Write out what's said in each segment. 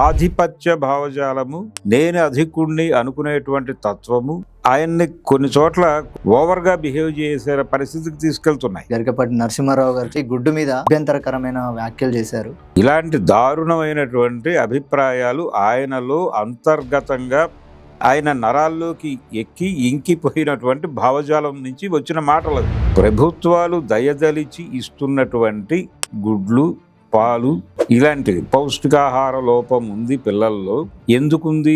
ఆధిపత్య భావజాలము, నేను అధికుణ్ణి అనుకునేటువంటి తత్వము ఆయన్ని కొన్ని చోట్ల ఓవర్ గా బిహేవ్ చేసే పరిస్థితికి తీసుకెళ్తున్నాయి. గరికపాటి నరసింహారావు గారికి గుడ్డు మీద అభ్యంతరకరమైన వ్యాఖ్యలు చేశారు. ఇలాంటి దారుణమైనటువంటి అభిప్రాయాలు ఆయనలో అంతర్గతంగా ఆయన నరాల్లోకి ఎక్కి ఇంకిపోయినటువంటి భావజాలం నుంచి వచ్చిన మాటలు. ప్రభుత్వాలు దయదలిచి ఇస్తున్నటువంటి గుడ్లు, పాలు, ఇలాంటివి పౌష్టికాహార లోపం ఉంది పిల్లల్లో. ఎందుకుంది?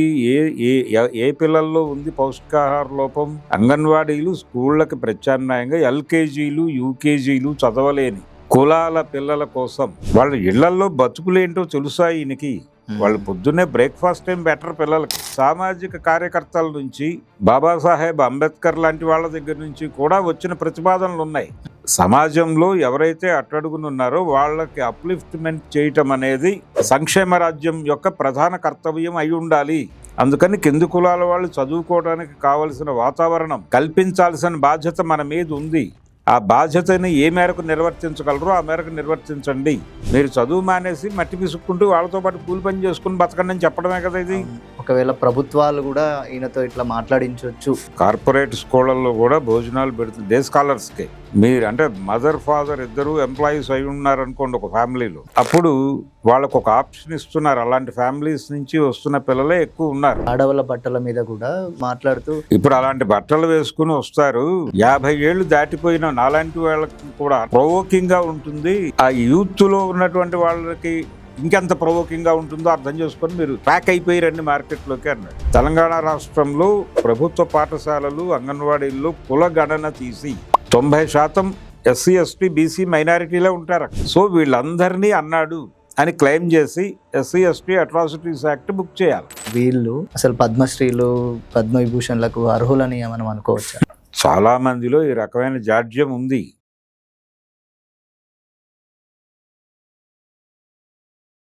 ఏ పిల్లల్లో ఉంది పౌష్టికాహార లోపం? అంగన్వాడీలు స్కూళ్ళకి ప్రత్యామ్నాయంగా ఎల్కేజీలు, యూకేజీలు చదవలేని కులాల పిల్లల కోసం వాళ్ళ ఇళ్లలో బతుకులేంటో తెలుసా ఈయనకి? వాళ్ళు పొద్దున్నే బ్రేక్ఫాస్ట్ టైం బెటర్ పిల్లలకి. సామాజిక కార్యకర్తల నుంచి, బాబాసాహెబ్ అంబేద్కర్ లాంటి వాళ్ళ దగ్గర నుంచి కూడా వచ్చిన ప్రతిపాదనలు ఉన్నాయి. సమాజంలో ఎవరైతే అట్టడుగునున్నారో వాళ్ళకి అప్లిఫ్ట్మెంట్ చేయటం అనేది సంక్షేమ రాజ్యం యొక్క ప్రధాన కర్తవ్యం అయి ఉండాలి. అందుకని కింది కులాల వాళ్ళు చదువుకోవడానికి కావలసిన వాతావరణం కల్పించాల్సిన బాధ్యత మన మీద ఉంది. ఆ బాధ్యతని ఏ మేరకు నిర్వర్తించగలరో ఆ మేరకు నిర్వర్తించండి. మీరు చదువు మానేసి మట్టి పిసుక్కుంటూ వాళ్ళతో పాటు కూలి పని చేసుకుని బతకండి అని చెప్పడమే కదా ఇది. ఒకవేళ ప్రభుత్వాలు కూడా ఈయనతో ఇట్లా మాట్లాడించవచ్చు. కార్పొరేట్ స్కూళ్ళల్లో కూడా భోజనాలు పెడుతుంది డే స్కాలర్స్కి. మీరు అంటే మదర్ ఫాదర్ ఇద్దరు ఎంప్లాయీస్ అయి ఉన్నారనుకోండి ఒక ఫ్యామిలీలో, అప్పుడు వాళ్ళకు ఒక ఆప్షన్ ఇస్తున్నారు. అలాంటి ఫ్యామిలీస్ నుంచి వస్తున్న పిల్లలే ఎక్కువ ఉన్నారు. ఆడవాళ్ళ బట్టల మీద కూడా మాట్లాడుతూ ఇప్పుడు అలాంటి బట్టలు వేసుకుని వస్తారు. 50 ఏళ్ళు దాటిపోయిన నాలాంటి వాళ్ళకి కూడా ప్రొవోకింగ్ గా ఉంటుంది. ఆ యూత్ లో ఉన్నటువంటి వాళ్ళకి ఇంకెంత ప్రొవోకింగ్ గా ఉంటుందో అర్థం చేసుకొని మీరు ట్రాక్ అయిపోయారండి మార్కెట్లోకి అన్నాడు. తెలంగాణ రాష్ట్రంలో ప్రభుత్వ పాఠశాలలు, అంగన్వాడీల్లో కుల గణన తీసి 90% ఎస్సీ, ఎస్టీ, బీసీ మైనారిటీలే ఉంటారు. సో వీళ్ళందరినీ అన్నాడు అని క్లెయిమ్ చేసి SC, ST atrocities act book చేయాలి. వీళ్ళు అసలు పద్మశ్రీలు, పద్మవిభూషణ్లకు అర్హులని మనం అనుకోవచ్చు. చాలా మందిలో ఈ రకమైన జాడ్యం ఉంది.